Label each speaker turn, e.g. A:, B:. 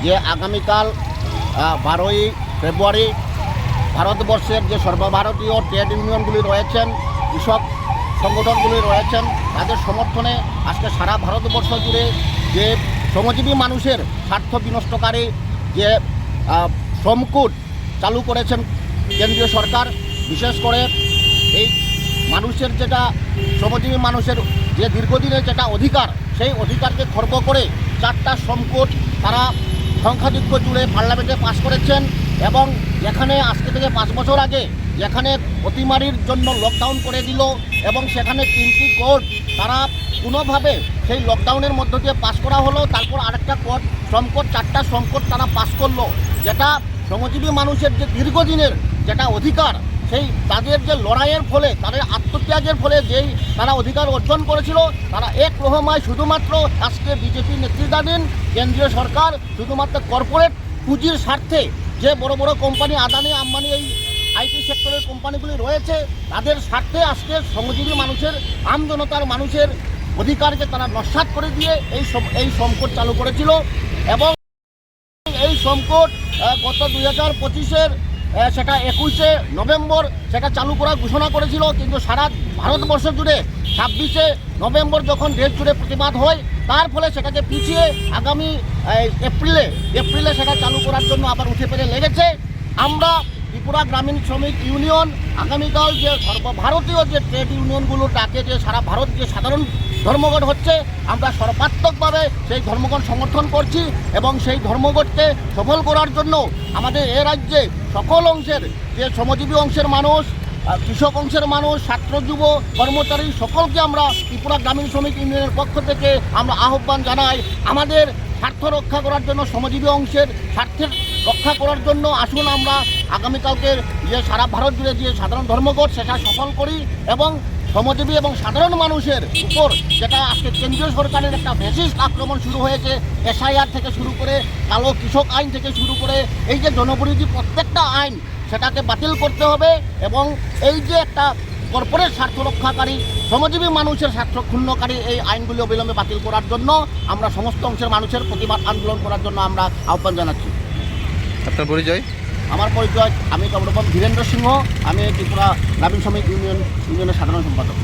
A: যে আগামীকাল 12ই ফেব্রুয়ারি ভারতবর্ষের যে সর্বভারতীয় ট্রেড ইউনিয়নগুলি রয়েছেন, কৃষক সংগঠনগুলি রয়েছেন, তাদের সমর্থনে আজকে সারা ভারতবর্ষ জুড়ে যে শ্রমজীবী মানুষের স্বার্থ বিনষ্টকারী যে শ্রমকোড চালু করেছেন কেন্দ্রীয় সরকার, বিশেষ করে এই মানুষের যেটা শ্রমজীবী মানুষের যে দীর্ঘদিনের যেটা অধিকার, সেই অধিকারকে খর্ব করে 4টা শ্রমকোড তারা সংখ্যাধিক্য জুড়ে পার্লামেন্টে পাশ করেছেন। এবং যেখানে আজকে থেকে 5 বছর আগে যেখানে অতিমারির জন্য লকডাউন করে দিল এবং সেখানে 3টি কোড তারা কোনোভাবে সেই লকডাউনের মধ্য দিয়ে পাশ করা হলো, তারপর আরেকটা কোড শ্রমকোড 4টা শ্রমকোড তারা পাশ করলো, যেটা শ্রমজীবী মানুষের যে দীর্ঘদিনের যেটা অধিকার, সেই তাদের যে লড়াইয়ের ফলে, তাদের আত্মত্যাগের ফলে যেই তারা অধিকার অর্জন করেছিল, তারা এক রহমায় শুধুমাত্র আজকে বিজেপি নেতৃত্বাধীন কেন্দ্রীয় সরকার শুধুমাত্র কর্পোরেট পুঁজির স্বার্থে যে বড় বড় কোম্পানি আদানি আম্বানি এই আইটি সেক্টরের কোম্পানিগুলি রয়েছে, তাদের স্বার্থে আজকে শ্রমজীবী মানুষের আমজনতার মানুষের অধিকারকে তারা নস্যাৎ করে দিয়ে এই শ্রমকোড চালু করেছিল। এবং এই শ্রমকোড গত 2025-এর সেটা 21শে নভেম্বর সেটা চালু করার ঘোষণা করেছিল, কিন্তু সারা ভারতবর্ষ জুড়ে 26শে নভেম্বর যখন দেশ জুড়ে প্রতিবাদ হয়, তার ফলে সেটাকে পিছিয়ে আগামী এপ্রিলে সেটা চালু করার জন্য আবার উঠে পেরে লেগেছে। আমরা ত্রিপুরা গ্রামীণ শ্রমিক ইউনিয়ন আগামীকাল যে সর্বভারতীয় যে ট্রেড ইউনিয়নগুলো ডাকে যে সারা ভারত যে সাধারণ ধর্মঘট হচ্ছে, আমরা সর্বাত্মকভাবে সেই ধর্মঘট সমর্থন করছি এবং সেই ধর্মঘটকে সফল করার জন্য আমাদের এ রাজ্যে সকল অংশের যে শ্রমজীবী অংশের মানুষ, কৃষক অংশের মানুষ, ছাত্র যুব কর্মচারী সকলকে আমরা ত্রিপুরা গ্রামীণ শ্রমিক ইউনিয়নের পক্ষ থেকে আমরা আহ্বান জানাই, আমাদের স্বার্থ রক্ষা করার জন্য, শ্রমজীবী অংশের স্বার্থের রক্ষা করার জন্য আসুন আমরা আগামীকালকের যে সারা ভারত জুড়ে যে সাধারণ ধর্মঘট সেটা সফল করি এবং শ্রমজীবী এবং সাধারণ মানুষের উপর যেটা আজকে কেন্দ্রীয় সরকারের একটা ফ্যাসিস্ট আক্রমণ শুরু হয়েছে, এসআইআর থেকে শুরু করে কালো কৃষক আইন থেকে শুরু করে এই যে জনবিরোধী প্রত্যেকটা আইন, সেটাকে বাতিল করতে হবে। এবং এই যে একটা কর্পোরেট স্বার্থ রক্ষাকারী, শ্রমজীবী মানুষের স্বার্থ ক্ষুণ্ণকারী এই আইনগুলি অবিলম্বে বাতিল করার জন্য আমরা সমস্ত অংশের মানুষের প্রতিবাদ আন্দোলন করার জন্য আমরা আহ্বান জানাচ্ছি।
B: আপনার পরিচয়?
A: আমার পরিচয়, আমি তবরকম ধীরেন্দ্র সিংহ, আমি ত্রিপুরা গ্রামীণ শ্রমিক ইউনিয়নের সাধারণ সম্পাদক।